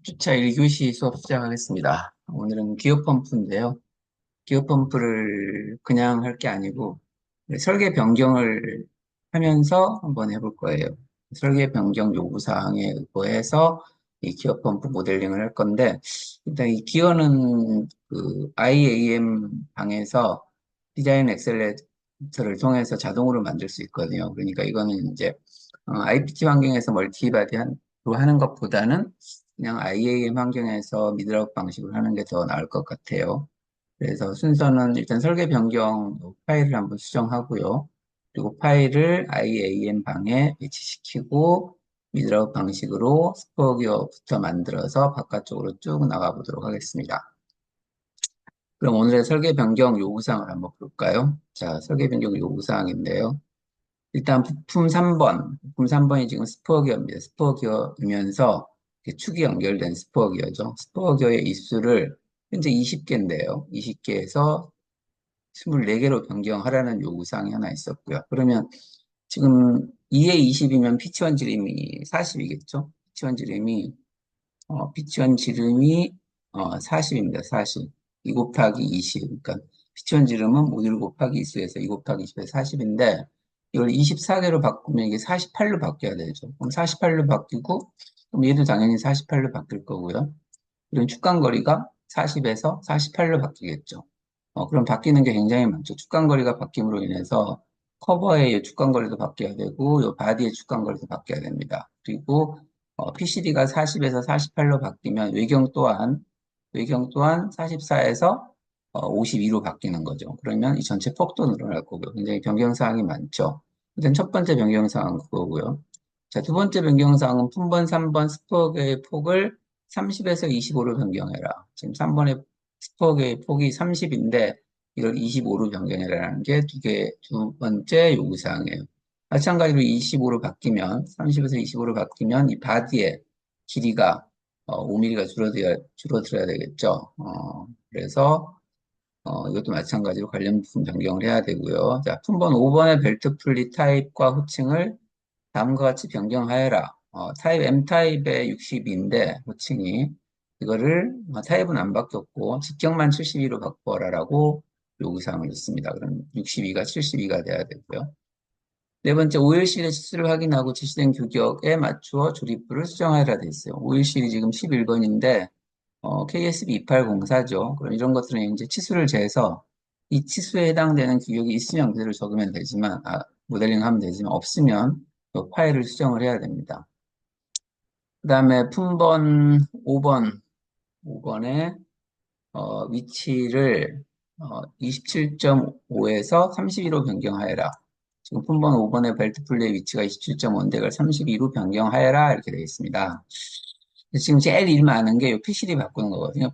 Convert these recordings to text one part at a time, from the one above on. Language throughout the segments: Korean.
주차 1교시 수업 시작하겠습니다. 오늘은 기어 펌프인데요. 기어 펌프를 그냥 할 게 아니고 설계 변경을 하면서 한번 해볼 거예요. 설계 변경 요구사항에 의거해서 이 기어 펌프 모델링을 할 건데, 일단 이 기어는 그 IAM 방에서 디자인 엑셀레이터를 통해서 자동으로 만들 수 있거든요. 그러니까 이거는 이제 IPT 환경에서 멀티바디로 하는 것보다는 그냥 IAM 환경에서 미드라웃 방식으로 하는 게 더 나을 것 같아요. 그래서 순서는 일단 설계 변경 파일을 한번 수정하고요. 그리고 파일을 IAM 방에 위치시키고 미드라웃 방식으로 스포기어부터 만들어서 바깥쪽으로 쭉 나가보도록 하겠습니다. 그럼 오늘의 설계 변경 요구사항을 한번 볼까요? 자, 설계 변경 요구사항인데요. 일단 부품 3번, 부품 3번이 지금 스포어기어입니다. 스포어기어이면서 축이 연결된 스포어기어죠. 스포어기어의 입수를 현재 20개인데요. 20개에서 24개로 변경하라는 요구사항이 하나 있었고요. 그러면 지금 2에 20이면 피치원 지름이 40이겠죠? 피치원 지름이 40입니다. 40. 2 곱하기 20. 그러니까 피치원 지름은 모듈 곱하기 이수에서 2 곱하기 20에서 40인데 이걸 24개로 바꾸면 이게 48로 바뀌어야 되죠. 그럼 48로 바뀌고 그럼 얘도 당연히 48로 바뀔 거고요. 그럼 축간거리가 40에서 48로 바뀌겠죠. 그럼 바뀌는 게 굉장히 많죠. 축간거리가 바뀜으로 인해서 커버의 이 축간거리도 바뀌어야 되고, 이 바디의 축간거리도 바뀌어야 됩니다. 그리고 PCD가 40에서 48로 바뀌면 외경 또한 44에서 52로 바뀌는 거죠. 그러면 이 전체 폭도 늘어날 거고요. 굉장히 변경사항이 많죠. 일단 첫 번째 변경사항은 그거고요. 자, 두 번째 변경사항은 품번 3번 스포그의 폭을 30에서 25로 변경해라. 지금 3번의 스포그의 폭이 30인데 이걸 25로 변경해라라는 게 두 번째 요구사항이에요. 마찬가지로 25로 바뀌면 30에서 25로 바뀌면 이 바디의 길이가 5mm가 줄어들어야 되겠죠. 그래서 이것도 마찬가지로 관련 부품 변경을 해야 되고요. 자, 품번 5번의 벨트 풀리 타입과 호칭을 다음과 같이 변경하여라. 타입 M타입의 60인데 호칭이 이거를 타입은 안 바뀌었고 직경만 72로 바꿔라라고 요구사항을 줬습니다. 그럼 62가 72가 돼야 되고요. 네 번째, 오일실의 치수를 확인하고 지시된 규격에 맞추어 조립부를 수정하여라 돼 있어요. 오일실이 지금 11번인데 KSB 2804죠. 그럼 이런 것들은 이제 치수를 재서 이 치수에 해당되는 규격이 있으면 그대로 적으면 되지만, 모델링 하면 되지만, 없으면 그 파일을 수정을 해야 됩니다. 그 다음에 품번 5번의 위치를 27.5에서 32로 변경하여라. 지금 품번 5번의 벨트 풀리의 위치가 27.5인데 그걸 32로 변경하여라 이렇게 되어 있습니다. 지금 제일 일 많은 게 이 PCD 바꾸는 거거든요.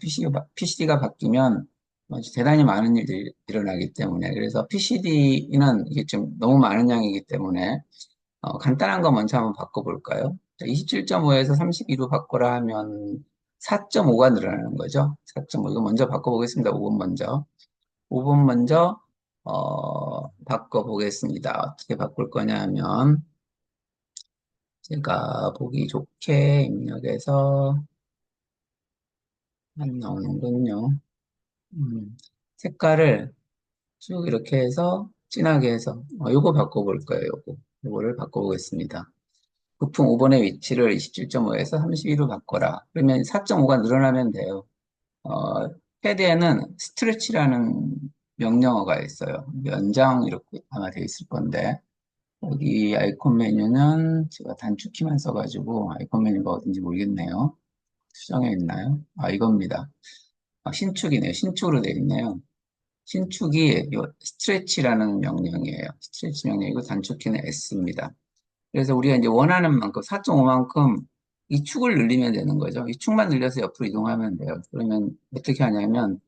PCD가 바뀌면 대단히 많은 일들이 일어나기 때문에 그래서 PCD는 이게 좀 너무 많은 양이기 때문에 간단한 거 먼저 한번 바꿔볼까요? 27.5에서 32로 바꿔라 하면 4.5가 늘어나는 거죠. 4.5 이거 먼저 바꿔보겠습니다. 5번 먼저. 5번 먼저 바꿔보겠습니다. 어떻게 바꿀 거냐 하면 제가 보기 좋게 입력해서 안 나오는군요. 색깔을 쭉 이렇게 해서 진하게 해서 요거 바꿔볼 거예요. 요거를 바꿔보겠습니다. 부품 5번의 위치를 27.5에서 32로 바꿔라. 그러면 4.5가 늘어나면 돼요. 패드에는 스트레치라는 명령어가 있어요. 연장 이렇게 아마 되어 있을 건데 여기 아이콘 메뉴는 제가 단축키만 써가지고 아이콘 메뉴가 어딘지 모르겠네요. 수정해 있나요? 이겁니다. 신축이네요. 신축으로 되어 있네요. 신축이 요 스트레치라는 명령이에요. 스트레치 명령이고 단축키는 S입니다. 그래서 우리가 이제 원하는 만큼 4.5만큼 이 축을 늘리면 되는 거죠. 이 축만 늘려서 옆으로 이동하면 돼요. 그러면 어떻게 하냐면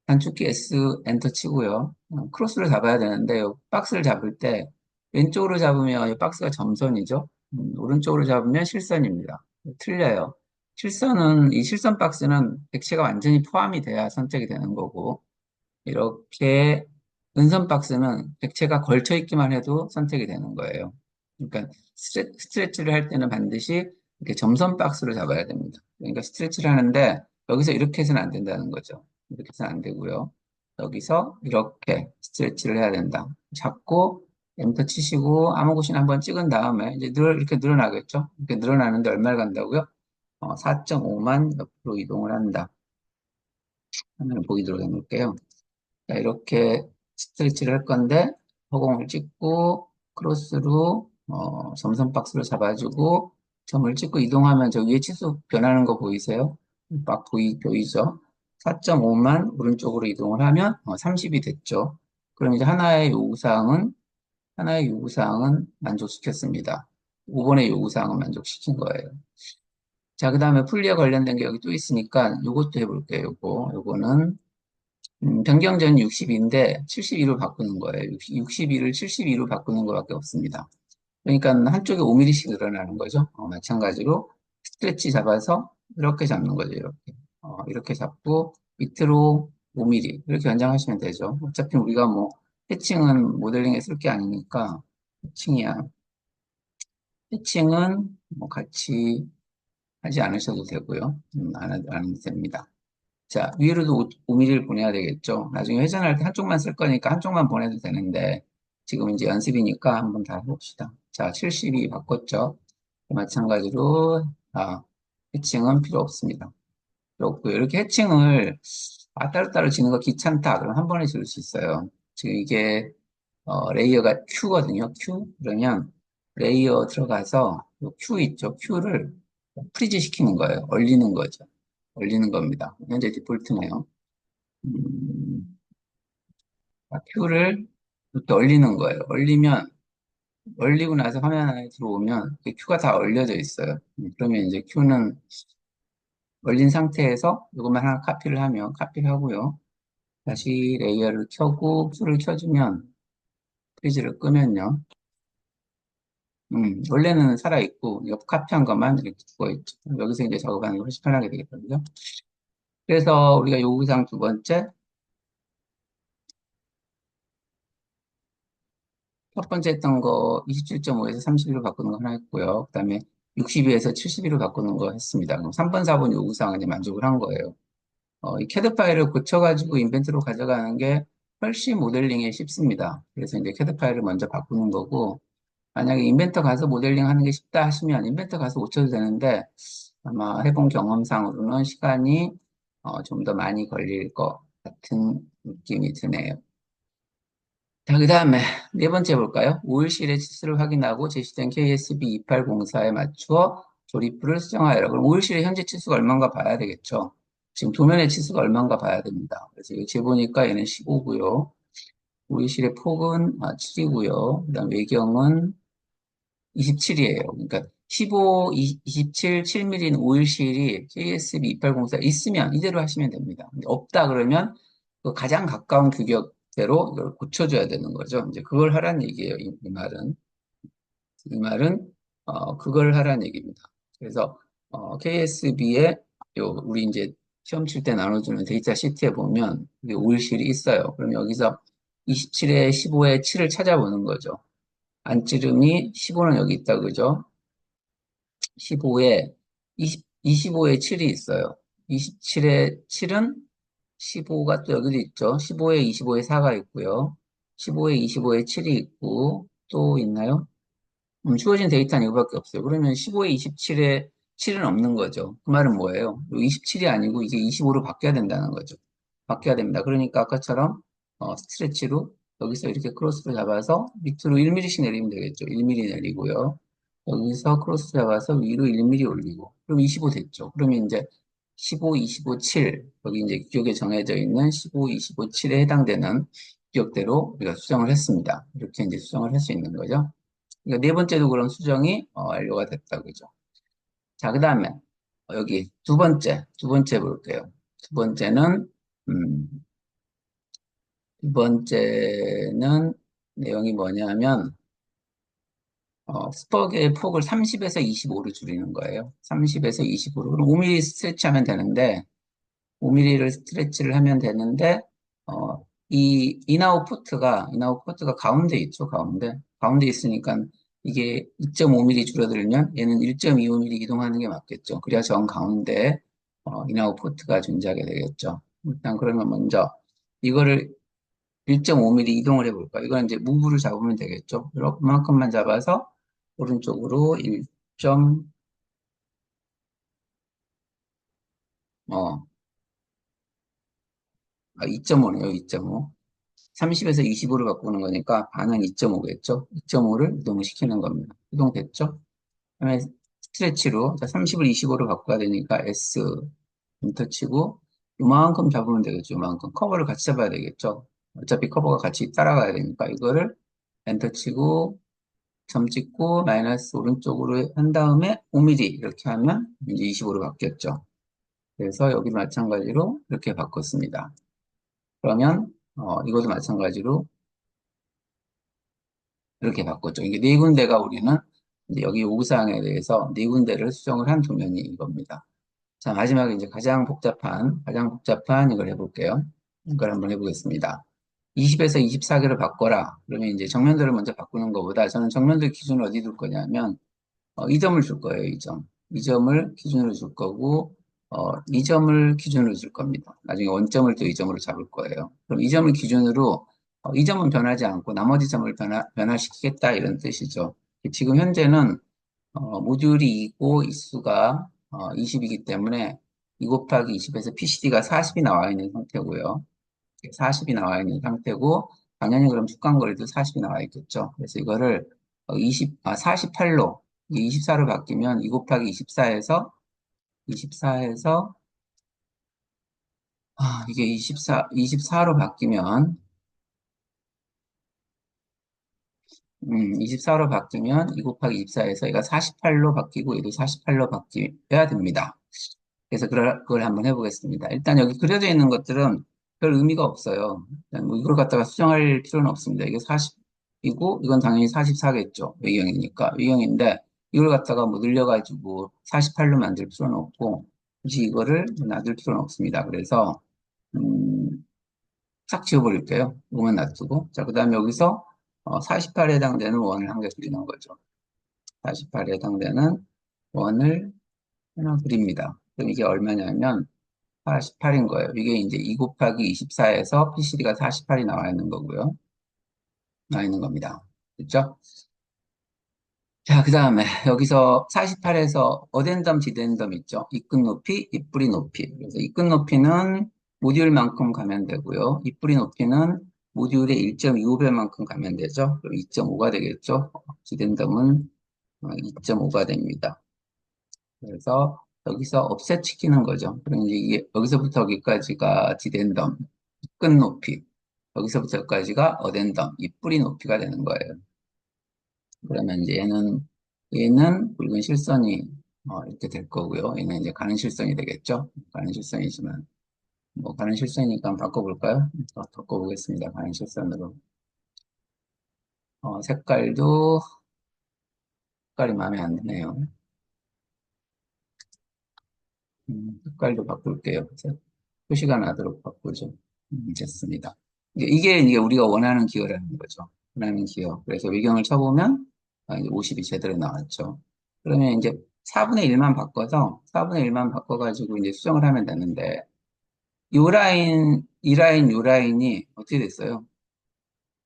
단축키 S 엔터 치고요. 크로스를 잡아야 되는데 요 박스를 잡을 때 왼쪽으로 잡으면 이 박스가 점선이죠. 오른쪽으로 잡으면 실선입니다. 틀려요. 이 실선 박스는 액체가 완전히 포함이 돼야 선택이 되는 거고 이렇게 은선 박스는 액체가 걸쳐 있기만 해도 선택이 되는 거예요. 그러니까 스트레치를 할 때는 반드시 이렇게 점선 박스로 잡아야 됩니다. 그러니까 스트레치를 하는데 여기서 이렇게 해서는 안 된다는 거죠. 이렇게 해서는 안 되고요. 여기서 이렇게 스트레치를 해야 된다. 잡고 엔터 치시고 아무 곳이나 한번 찍은 다음에 이제 이렇게 늘어나겠죠. 이렇게 늘어나는데 얼마를 간다고요? 4.5만 옆으로 이동을 한다. 화면을 보이도록 해놓을게요. 자, 이렇게 스트레치를 할 건데 허공을 찍고 크로스로 점선 박스를 잡아주고 점을 찍고 이동하면 저 위에 치수 변하는 거 보이세요? 막 보이죠? 4.5만 오른쪽으로 이동을 하면 30이 됐죠. 그럼 이제 하나의 요구사항은 만족시켰습니다. 5번의 요구사항은 만족시킨 거예요. 자, 그 다음에 풀리에 관련된 게 여기 또 있으니까 요것도 해볼게요. 요거는 변경전 60인데 72로 바꾸는 거예요. 62를 72로 바꾸는 것밖에 없습니다. 그러니까 한쪽에 5mm씩 늘어나는 거죠. 마찬가지로 스트레치 잡아서 이렇게 잡는 거죠. 이렇게 잡고 밑으로 5mm 이렇게 연장하시면 되죠. 어차피 우리가 뭐 패칭은 모델링에 쓸 게 아니니까 패칭이야. 패칭은 뭐 같이 하지 않으셔도 되고요. 안 해도 됩니다. 자, 위로도 5mm를 보내야 되겠죠. 나중에 회전할 때 한쪽만 쓸 거니까 한쪽만 보내도 되는데, 지금 이제 연습이니까 한번 다 해봅시다. 자, 72 바꿨죠. 마찬가지로, 해칭은 필요 없습니다. 필요 없고요. 이렇게 해칭을, 따로따로 지는 거 귀찮다. 그럼 한 번에 지을 수 있어요. 지금 이게, 레이어가 Q거든요. Q. 그러면 레이어 들어가서, 요 Q 있죠. Q를 프리즈 시키는 거예요. 얼리는 거죠. 얼리는 겁니다. 현재 디폴트네요. 음, 큐를 이렇게 얼리는 거예요. 얼리고 나서 화면 안에 들어오면 큐가 다 얼려져 있어요. 그러면 이제 큐는 얼린 상태에서 이것만 하나 카피를 하면 카피를 하고요. 다시 레이어를 켜고 큐를 켜주면 페이지를 끄면요. 원래는 살아있고 옆 카피한 것만 이렇게 죽어있죠. 여기서 이제 작업하는 게 훨씬 편하게 되겠거든요. 그래서 우리가 요구사항 두 번째, 첫 번째 했던 거 27.5에서 31로 바꾸는 거 하나 했고요. 그 다음에 62에서 71로 바꾸는 거 했습니다. 그럼 3번, 4번 요구사항은 이제 만족을 한 거예요. 이 캐드 파일을 고쳐가지고 인벤트로 가져가는 게 훨씬 모델링에 쉽습니다. 그래서 이제 캐드 파일을 먼저 바꾸는 거고, 만약에 인벤터 가서 모델링 하는 게 쉽다 하시면 인벤터 가서 고쳐도 되는데, 아마 해본 경험상으로는 시간이 좀 더 많이 걸릴 것 같은 느낌이 드네요. 자, 그 다음에 네 번째 볼까요? 5일실의 치수를 확인하고 제시된 KSB 2804에 맞추어 조립부를 수정하여라. 그럼 5일실의 현재 치수가 얼마인가 봐야 되겠죠. 지금 도면의 치수가 얼마인가 봐야 됩니다. 그래서 이거 재보니까 얘는 15고요. 5일실의 폭은 7이고요. 그 다음 외경은 27이에요. 그러니까 15, 27, 7mm인 5일실이 KSB 2804 있으면 이대로 하시면 됩니다. 근데 없다 그러면 그 가장 가까운 규격대로 이걸 고쳐줘야 되는 거죠. 이제 그걸 하라는 얘기예요. 이 말은. 이 말은 그걸 하라는 얘기입니다. 그래서 KSB에 우리 이제 시험 칠 때 나눠주는 데이터 시트에 보면 이게 5일실이 있어요. 그럼 여기서 27에 15에 7을 찾아보는 거죠. 안찌름이 15는 여기 있다 그죠? 15에 25에 7이 있어요. 27에 7은 15가 또 여기도 있죠. 15에 25에 4가 있고요. 15에 25에 7이 있고 또 있나요? 주어진 데이터는 이거밖에 없어요. 그러면 15에 27에 7은 없는 거죠. 그 말은 뭐예요? 27이 아니고 이게 25로 바뀌어야 된다는 거죠. 바뀌어야 됩니다. 그러니까 아까처럼 스트레치로 여기서 이렇게 크로스를 잡아서 밑으로 1mm씩 내리면 되겠죠. 1mm 내리고요. 여기서 크로스 잡아서 위로 1mm 올리고 그럼 25 됐죠. 그러면 이제 15, 25, 7 여기 이제 규격에 정해져 있는 15, 25, 7에 해당되는 규격대로 우리가 수정을 했습니다. 이렇게 이제 수정을 할 수 있는 거죠. 그러니까 네 번째도 그런 수정이 완료가 됐다 그죠. 자, 그 다음에 여기 두 번째 볼게요. 두 번째는 음, 두 번째는 내용이 뭐냐면 스퍼의 폭을 30에서 25로 줄이는 거예요. 30에서 25로. 그럼 5mm 스트레치하면 되는데 5mm를 스트레치를 하면 되는데 이 인아웃 포트가 가운데 있죠. 가운데 있으니까 이게 2.5mm 줄어들면 얘는 1.25mm 이동하는 게 맞겠죠. 그래야 정 가운데 인아웃 포트가 존재하게 되겠죠. 일단 그러면 먼저 이거를 1.5mm 이동을 해볼까? 이건 이제 무브를 잡으면 되겠죠. 이만큼만 잡아서 오른쪽으로 1. 어, 2.5네요. 2.5. 30에서 25를 바꾸는 거니까 반은 2.5겠죠. 2.5를 이동을 시키는 겁니다. 이동됐죠? 그다음에 스트레치로 30을 25로 바꿔야 되니까 S 엔터 치고 요만큼 잡으면 되겠죠. 요만큼 커버를 같이 잡아야 되겠죠. 어차피 커버가 같이 따라가야 되니까 이거를 엔터 치고 점 찍고 마이너스 오른쪽으로 한 다음에 5mm 이렇게 하면 이제 25로 바뀌었죠. 그래서 여기 마찬가지로 이렇게 바꿨습니다. 그러면 이것도 마찬가지로 이렇게 바꿨죠. 이게 네 군데가 우리는 이제 여기 요구사항에 대해서 네 군데를 수정을 한 도면이 이겁니다. 자, 마지막에 이제 가장 복잡한 이걸 해볼게요. 이걸 한번 해보겠습니다. 20에서 24개를 바꿔라. 그러면 이제 정면도를 먼저 바꾸는 것보다 저는 정면도 기준을 어디 둘 거냐면, 2점을 줄 거예요, 2점. 2점을 기준으로 줄 거고, 2점을 기준으로 줄 겁니다. 나중에 원점을 또 2점으로 잡을 거예요. 그럼 2점을 기준으로, 2점은 변하지 않고 나머지 점을 변화시키겠다 이런 뜻이죠. 지금 현재는 모듈이 2고 입수가 20이기 때문에 2 곱하기 20에서 PCD가 40이 나와 있는 상태고요. 40이 나와 있는 상태고 당연히 그럼 축간거리도 40이 나와 있겠죠. 그래서 이거를 48로 24로 바뀌면 2 곱하기 24에서 이게 24로 바뀌면 24로 바뀌면 2 곱하기 24에서 얘가 48로 바뀌고 얘도 48로 바뀌어야 됩니다. 그래서 그걸 한번 해보겠습니다. 일단 여기 그려져 있는 것들은 별 의미가 없어요. 일단 뭐 이걸 갖다가 수정할 필요는 없습니다. 이게 40이고 이건 당연히 44겠죠. 외경이니까. 외경인데 이걸 갖다가 뭐 늘려가지고 48로 만들 필요는 없고 굳이 이거를 놔둘 필요는 없습니다. 그래서 싹 지워버릴게요. 이거만 놔두고. 자, 그 다음에 여기서 48에 해당되는 원을 한 개 그리는 거죠. 48에 해당되는 원을 하나 그립니다. 그럼 이게 얼마냐면 48인 거예요. 이게 이제 2 곱하기 24에서 PCD가 48이 나와 있는 거고요. 나와 있는 겁니다. 그렇죠? 자, 그 다음에 여기서 48에서 어덴덤, 디덴덤 있죠? 입끝 높이, 입뿌리 높이. 그래서 입끝 높이는 모듈만큼 가면 되고요. 입뿌리 높이는 모듈의 1.25배만큼 가면 되죠. 그럼 2.5가 되겠죠? 디덴덤은 2.5가 됩니다. 그래서 여기서 옵셋 시키는 거죠. 그럼 이제 이게 여기서부터 여기까지가 디덴덤, 끝 높이. 여기서부터 여기까지가 어덴덤, 이 뿌리 높이가 되는 거예요. 그러면 이제 얘는 굵은 실선이 이렇게 될 거고요. 얘는 이제 가는 실선이 되겠죠. 가는 실선이지만 뭐 가는 실선이니까 한번 바꿔볼까요? 바꿔보겠습니다. 가는 실선으로. 색깔이 마음에 안 드네요. 색깔도 바꿀게요. 그래서 표시가 나도록 바꾸죠. 됐습니다. 이게 우리가 원하는 기호라는 거죠. 원하는 기호. 그래서 외경을 쳐보면 이제 50이 제대로 나왔죠. 그러면 이제 4분의 1만 바꿔서 4분의 1만 바꿔가지고 이제 수정을 하면 되는데 요 라인, 이 라인, 요 라인이 어떻게 됐어요?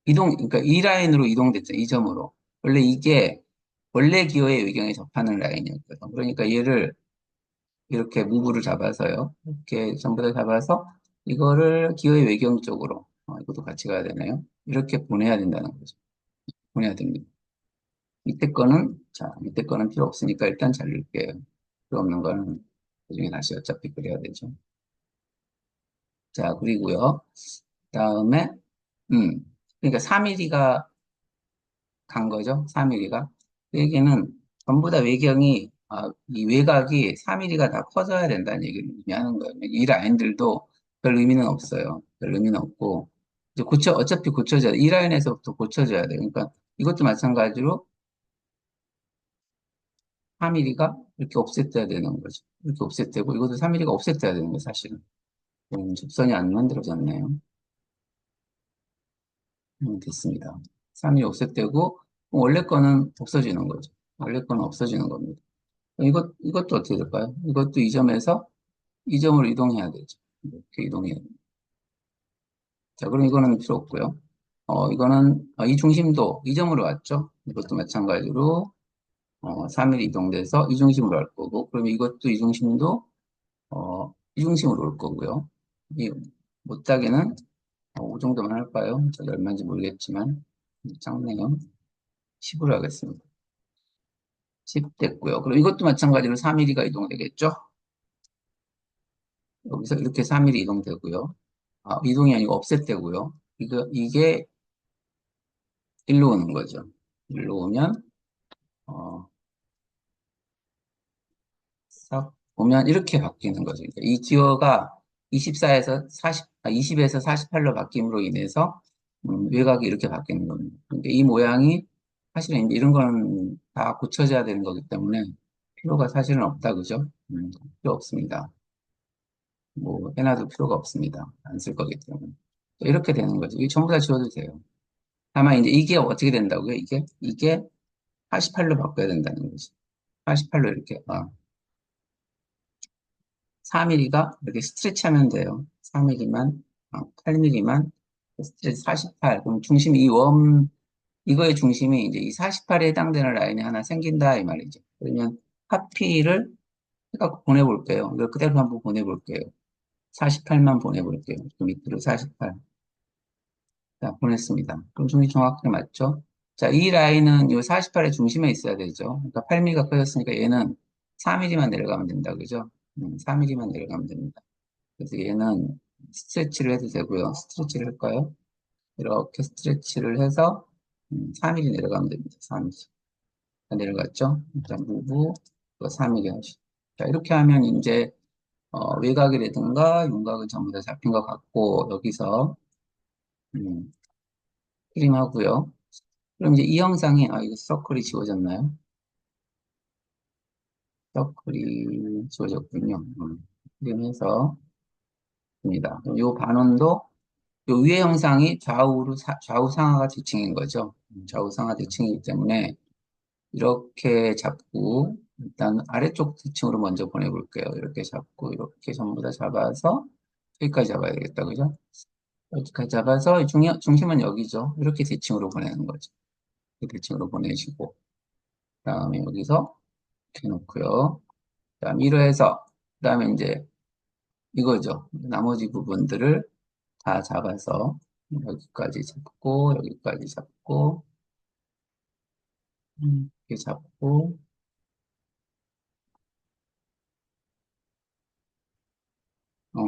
그러니까 이 라인으로 이동됐죠. 이 점으로. 원래 이게 원래 기호의 외경에 접하는 라인이었거든. 그러니까 얘를 이렇게 무브를 잡아서요. 이렇게 전부 다 잡아서 이거를 기호의 외경 쪽으로, 이것도 같이 가야 되네요. 이렇게 보내야 된다는 거죠. 보내야 됩니다. 밑에 거는 필요 없으니까 일단 자를게요. 필요 없는 거는 나중에 다시 어차피 그려야 되죠. 자, 그리고요. 다음에, 그러니까 3mm가 간 거죠. 3mm가. 그 얘기는 전부 다 이 외곽이 3mm가 다 커져야 된다는 얘기를 의미하는 거예요. 이 라인들도 별 의미는 없어요. 별 의미는 없고, 이제 어차피 고쳐져야 돼. 이 라인에서부터 고쳐져야 돼. 그러니까 이것도 마찬가지로 3mm가 이렇게 옵셋돼야 되는 거죠. 이렇게 옵셋되고, 이것도 3mm가 옵셋돼야 되는 거예요, 사실은. 접선이 안 만들어졌네요. 됐습니다. 3mm 옵셋되고, 그럼 원래 거는 없어지는 거죠. 원래 거는 없어지는 겁니다. 이것도 어떻게 될까요? 이것도 이 점에서 이 점으로 이동해야 되죠. 이렇게 이동해야 돼요. 자, 그럼 이거는 필요 없고요. 이거는 이 중심도 이 점으로 왔죠. 이것도 마찬가지로 3mm 이동돼서 이 중심으로 갈 거고, 그럼 이것도 이 중심도 이 중심으로 올 거고요. 이 못하게는 이 정도만 할까요? 저기 얼마인지 모르겠지만 작네요. 10으로 하겠습니다. 10 됐고요. 그럼 이것도 마찬가지로 3mm가 이동되겠죠? 여기서 이렇게 3mm 이동되고요. 이동이 아니고 없앴되고요. 이게 일로 오는 거죠. 일로 오면 어, 싹 보면 이렇게 바뀌는 거죠. 그러니까 이 기어가 24에서 40, 20에서 48로 바뀜으로 인해서 외곽이 이렇게 바뀌는 겁니다. 그러니까 이 모양이 사실은 이제 이런 거는 다 고쳐져야 되는 거기 때문에 필요가 사실은 없다, 그죠? 필요 없습니다. 뭐 해놔도 필요가 없습니다. 안 쓸 거기 때문에. 이렇게 되는 거죠. 이게 전부 다 지워도 돼요. 다만 이제 이게 어떻게 된다고요? 이게 48로 바꿔야 된다는 거죠. 48로 이렇게 4mm가 이렇게 스트레치 하면 돼요. 4mm만, 8mm만 스트레치 48. 그럼 중심이 이거의 중심이 이제 이 48에 해당되는 라인이 하나 생긴다 이 말이죠. 그러면 카피를 해갖고 보내볼게요. 이걸 그대로 한번 보내볼게요. 48만 보내볼게요. 그 밑으로 48. 자, 보냈습니다. 그럼 중심 정확하게 맞죠? 자, 이 라인은 이 48의 중심에 있어야 되죠. 그러니까 8mm가 커졌으니까 얘는 4mm만 내려가면 된다. 그죠? 4mm만 내려가면 됩니다. 그래서 얘는 스트레치를 해도 되고요. 스트레치를 할까요? 이렇게 스트레치를 해서 3mm 내려가면 됩니다. 3mm. 내려갔죠? 일단 무브 3mm 하시죠. 자, 이렇게 하면 이제 외곽이라든가 윤곽은 전부 다 잡힌 것 같고 여기서 음, 트림하고요. 그럼 이제 이 영상이 이거 서클이 지워졌나요? 서클이 지워졌군요. 트림해서 입니다. 이 반원도 요 위의 형상이 좌우 상하가 대칭인 거죠. 좌우 상하 대칭이기 때문에 이렇게 잡고 일단 아래쪽 대칭으로 먼저 보내볼게요. 이렇게 잡고 이렇게 전부 다 잡아서 여기까지 잡아야 되겠다. 그죠? 여기까지 잡아서 중심은 여기죠. 이렇게 대칭으로 보내는 거죠. 이렇게 대칭으로 보내시고 그다음에 여기서 이렇게 놓고요. 그다음에 이로 해서 그다음에 이제 이거죠. 나머지 부분들을 다 잡아서 여기까지 잡고 여기까지 잡고 이렇게 잡고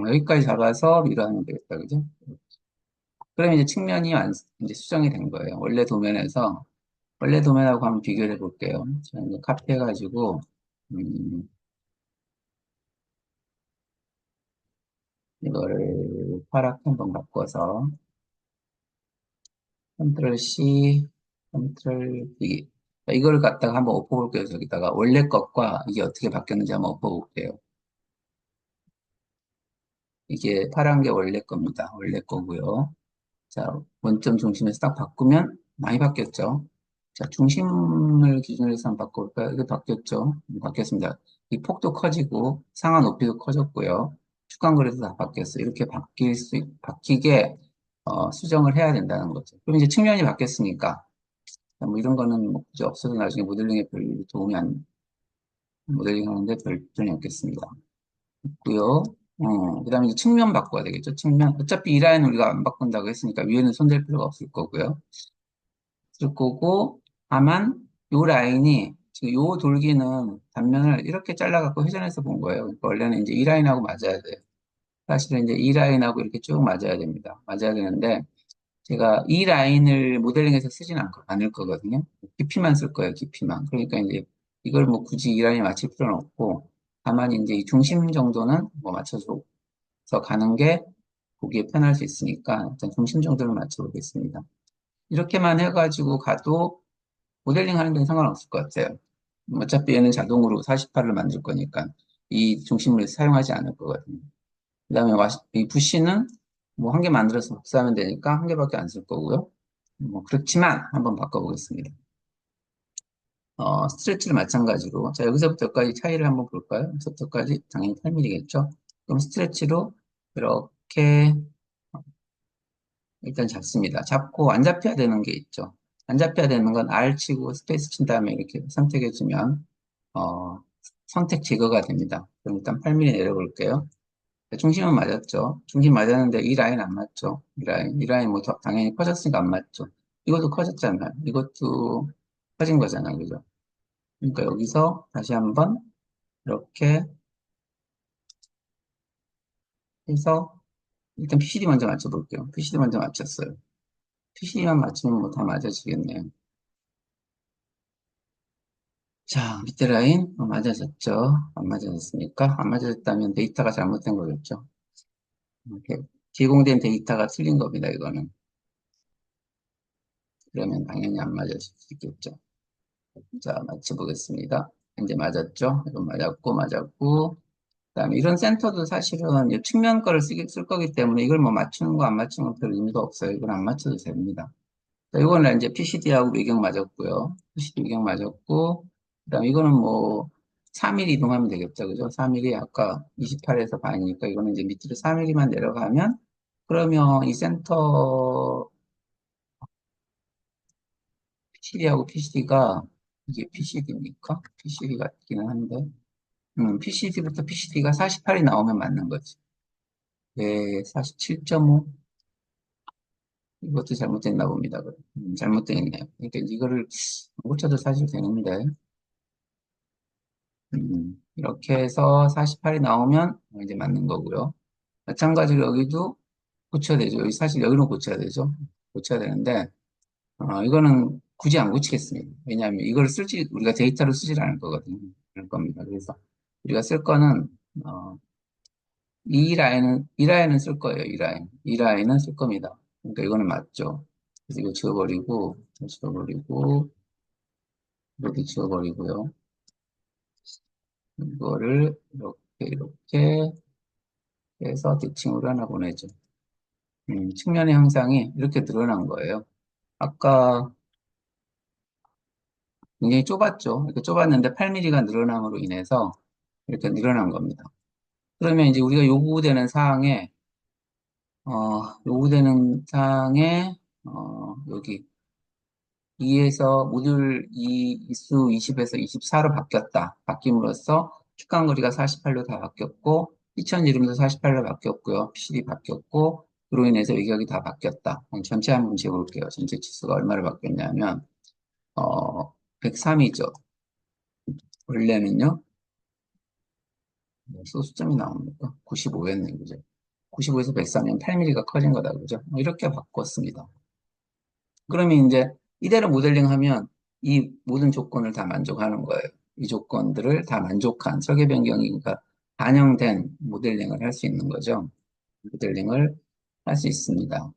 여기까지 잡아서 밀어하면 되겠다, 그죠? 그러면 이제 측면이 이제 수정이 된 거예요. 원래 도면하고 한번 비교를 해볼게요. 자, 이제 카피해가지고 이거를 파랗게 한번 바꿔서 컨트롤 C, 컨트롤 V. 자, 이거를 갖다가 한번 엎어볼게요. 저기다가 원래 것과 이게 어떻게 바뀌었는지 한번 엎어볼게요. 이게 파란 게 원래 겁니다. 원래 거고요. 자, 원점 중심에서 딱 바꾸면 많이 바뀌었죠. 자, 중심을 기준으로 해서 한번 바꿔볼까요? 이거 바뀌었죠? 바뀌었습니다. 이 폭도 커지고 상하 높이도 커졌고요. 축간거리도 다 바뀌었어요. 이렇게 바뀌게 수정을 해야 된다는 거죠. 그럼 이제 측면이 바뀌었으니까 뭐 이런 거는 뭐 굳이 없어도 나중에 모델링 하는데 별 도움이 없겠습니다. 있고요. 그 다음에 이제 측면 바꿔야 되겠죠. 측면. 어차피 이 라인 우리가 안 바꾼다고 했으니까 위에는 손댈 필요가 없을 거고요. 없을 거고, 다만, 요 라인이, 지금 요 돌기는 단면을 이렇게 잘라갖고 회전해서 본 거예요. 그러니까 원래는 이제 이 라인하고 맞아야 돼요. 사실은 이제 이 라인하고 이렇게 쭉 맞아야 됩니다. 맞아야 되는데, 제가 이 라인을 모델링해서 쓰진 않을 거거든요. 깊이만 쓸 거예요, 깊이만. 그러니까 이제 이걸 뭐 굳이 이 라인에 맞출 필요는 없고, 다만 이제 이 중심 정도는 뭐 맞춰서 가는 게 보기에 편할 수 있으니까 일단 중심 정도를 맞춰보겠습니다. 이렇게만 해가지고 가도 모델링 하는 데는 상관없을 것 같아요. 어차피 얘는 자동으로 48을 만들 거니까 이 중심을 사용하지 않을 거거든요. 그 다음에 이 부시는 뭐 한 개 만들어서 복사하면 되니까 한 개밖에 안 쓸 거고요. 뭐 그렇지만 한번 바꿔보겠습니다. 스트레치를 마찬가지로. 자, 여기서부터 여기까지 차이를 한번 볼까요? 여기서부터까지 당연히 8mm겠죠? 그럼 스트레치로 이렇게 일단 잡습니다. 잡고 안 잡혀야 되는 게 있죠. 안 잡혀야 되는 건 R 치고 스페이스 친 다음에 이렇게 선택해주면, 어, 선택 제거가 됩니다. 그럼 일단 8mm 내려볼게요. 중심은 맞았죠. 중심 맞았는데 이 라인 안 맞죠. 이 라인 뭐 당연히 커졌으니까 안 맞죠. 이것도 커졌잖아요. 이것도 커진 거잖아요. 그죠? 그러니까 여기서 다시 한번 이렇게 해서 일단 PCD 먼저 맞춰볼게요. PCD 먼저 맞췄어요. PCD만 맞추면 뭐 다 맞아지겠네요. 자, 밑에 라인 맞아졌죠? 안 맞아졌습니까? 안 맞아졌다면 데이터가 잘못된 거겠죠? 이렇게 제공된 데이터가 틀린 겁니다, 이거는. 그러면 당연히 안 맞을 수 있겠죠. 자, 맞춰보겠습니다. 이제 맞았죠? 이건 맞았고, 맞았고. 그다음에 이런 센터도 사실은 이 측면 거를 쓸 거기 때문에 이걸 뭐 맞추는 거 안 맞추는 거 별 의미가 없어요. 이건 안 맞춰도 됩니다. 자, 이거는 이제 PCD하고 외경 맞았고요. PCD 외경 맞았고, 그다음에 이거는 뭐 3mm 이동하면 되겠죠. 그죠? 3mm 아까 28에서 반이니까 이거는 이제 밑으로 3mm만 내려가면 그러면 이 센터 PCD하고 PCD가 이게 PCD입니까? PCD 같기는 한데, PCD부터 PCD가 48이 나오면 맞는 거지. 네, 47.5. 이것도 잘못됐나 봅니다. 그럼. 잘못되어 있네요. 그러니까 이거를 고쳐도 사실 되는데, 이렇게 해서 48이 나오면 이제 맞는 거고요. 마찬가지로 여기도 고쳐야 되죠. 여기 사실 여기는 고쳐야 되죠. 고쳐야 되는데, 이거는 굳이 안 고치겠습니다. 왜냐하면 이걸 우리가 데이터를 쓰질 않을 거거든요. 그럴 겁니다. 그래서 우리가 쓸 거는, 어, 이 라인은 쓸 거예요. 이 라인은 쓸 겁니다. 그러니까 이거는 맞죠. 그래서 이거 지워버리고, 이것도 지워버리고요. 이거를 이렇게 해서 대칭으로 하나 보내죠. 측면의 형상이 이렇게 드러난 거예요. 아까 굉장히 좁았죠. 이렇게 좁았는데 8mm가 늘어남으로 인해서 이렇게 늘어난 겁니다. 그러면 이제 우리가 요구되는 사항에, 여기 2에서 모듈 2 수 20에서 24로 바뀜으로써 축간거리가 48로 다 바뀌었고, 피천 이름도 48로 바뀌었고요. PCD 바뀌었고, 그로 인해서 위격이 다 바뀌었다. 그럼 전체 한번 재볼게요. 전체 치수가 얼마를 바뀌었냐면, 103이죠. 원래는요, 소수점이 나옵니까? 95였네요. 그죠? 95에서 103이면 8mm가 커진 거다. 그죠? 이렇게 바꿨습니다. 그러면 이제 이대로 모델링 하면 이 모든 조건을 다 만족하는 거예요. 이 조건들을 다 만족한 설계 변경이니까 반영된 모델링을 할 수 있는 거죠. 모델링을 할 수 있습니다.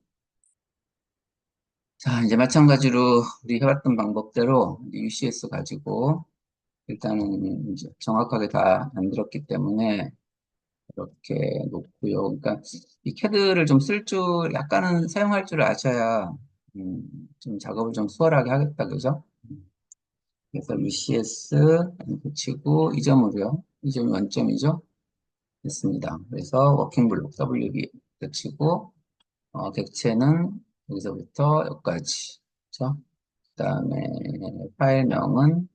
자, 이제 마찬가지로 우리 해왔던 방법대로 UCS 가지고 일단은 이제 정확하게 다 만들었기 때문에 이렇게 놓고요. 그러니까 이 캐드를 좀 약간은 사용할 줄 아셔야 좀 작업을 좀 수월하게 하겠다, 그죠? 그래서 UCS 붙이고 이 점으로요. 이 점이 원점이죠. 됐습니다. 그래서 워킹 블록 WB 붙이고 객체는 여기서부터 여기까지. 그죠? 그다음에 파일명은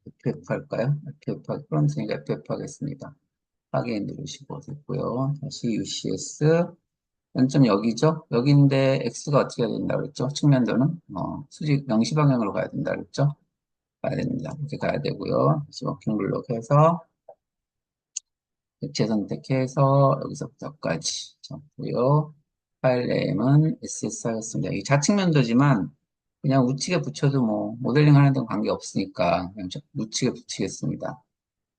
FF 할까요? FF 하기 프론트니까 FF 하겠습니다. 확인 누르시고 됐고요. 다시 UCS 원점 여기죠? 여기인데 X가 어떻게 해야 된다 그랬죠? 측면도는 수직 영시 방향으로 가야 된다 그랬죠? 가야 됩니다. 이렇게 가야 되고요. 다시 워킹 블록 해서 객체 선택해서 여기서부터까지 잡고요. 파일 네임은 SS 하겠습니다. 이 좌측면도지만 그냥 우측에 붙여도 뭐 모델링 하는 데는 관계 없으니까 그냥 우측에 붙이겠습니다.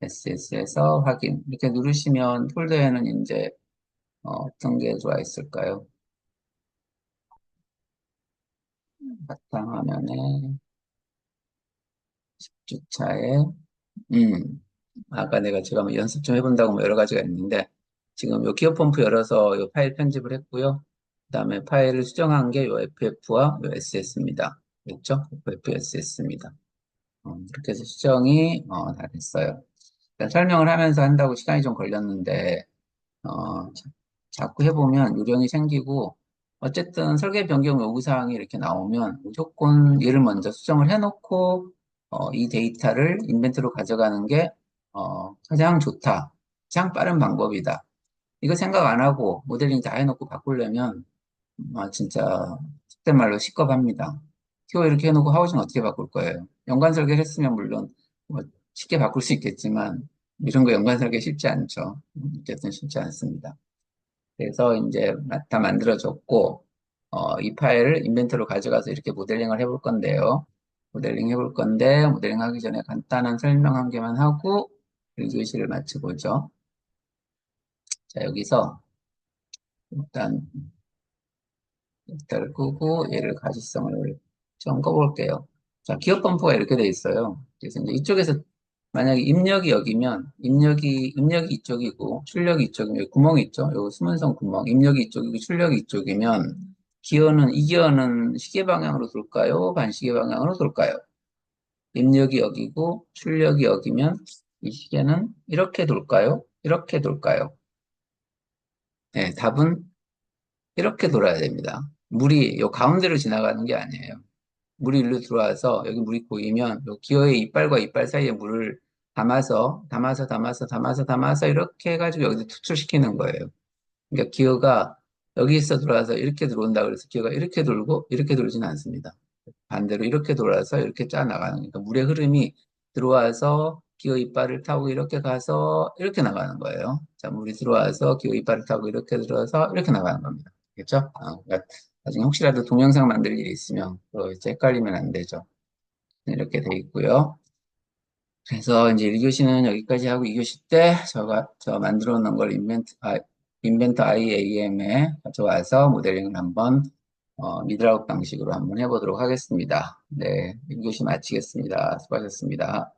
SS에서 확인 이렇게 누르시면 폴더에는 이제 어떤 게 들어와 있을까요? 바탕화면에 주차에 아까 제가 뭐 연습 좀 해본다고 뭐 여러 가지가 있는데 지금 요 기어 펌프 열어서 요 파일 편집을 했고요. 그다음에 파일을 수정한 게 요 FF와 요 SS입니다. 됐죠? FFSS입니다. 그렇게 해서 수정이 다 됐어요. 일단 설명을 하면서 한다고 시간이 좀 걸렸는데 자꾸 해보면 요령이 생기고 어쨌든 설계 변경 요구사항이 이렇게 나오면 무조건 얘를 먼저 수정을 해놓고 이 데이터를 인벤트로 가져가는 게 가장 좋다. 가장 빠른 방법이다. 이거 생각 안 하고 모델링 다 해놓고 바꾸려면 진짜 속된 말로 식겁합니다. 티오 이렇게 해놓고 하우징 어떻게 바꿀 거예요? 연관 설계를 했으면 물론 뭐 쉽게 바꿀 수 있겠지만 이런 거 연관 설계 쉽지 않죠. 어쨌든 쉽지 않습니다. 그래서 이제 다 만들어졌고 이 파일을 인벤토로 가져가서 이렇게 모델링을 해볼 건데요. 모델링 해볼 건데 모델링 하기 전에 간단한 설명 한 개만 하고 1교시를 마치보죠. 자, 여기서 일단 벡터를 끄고 얘를 가시성을 좀 꺼볼게요. 자, 기억 분포가 이렇게 돼 있어요. 그래서 이제 이쪽에서 만약에 입력이 여기면 입력이 이쪽이고 출력이 이쪽이면 여기 구멍이 있죠. 여기 수문선 구멍. 입력이 이쪽이고 출력이 이쪽이면 기어는 이 기어는 시계 방향으로 돌까요? 반시계 방향으로 돌까요? 입력이 여기고 출력이 여기면 이 시계는 이렇게 돌까요? 이렇게 돌까요? 네, 답은 이렇게 돌아야 됩니다. 물이 요 가운데로 지나가는 게 아니에요. 물이 일로 들어와서 여기 물이 고이면 요 기어의 이빨과 이빨 사이에 물을 담아서 이렇게 해가지고 여기서 투출시키는 거예요. 그러니까 기어가 여기서 들어와서 이렇게 들어온다 그래서 기어가 이렇게 돌고 이렇게 돌지는 않습니다. 반대로 이렇게 돌아서 이렇게 짜 나가는 그러니까 물의 흐름이 들어와서 기어 이빨을 타고 이렇게 가서 이렇게 나가는 거예요. 자, 물이 들어와서 기어 이빨을 타고 이렇게 들어서 이렇게 나가는 겁니다. 알겠죠? 그러니까 나중에 혹시라도 동영상 만들 일이 있으면 또 이제 헷갈리면 안 되죠. 이렇게 돼 있고요. 그래서 이제 1교시는 여기까지 하고 2교시 때 저 만들어 놓은 걸 인벤터 IAM에 가져와서 모델링을 한번 미드아웃 방식으로 한번 해보도록 하겠습니다. 네, 1교시 마치겠습니다. 수고하셨습니다.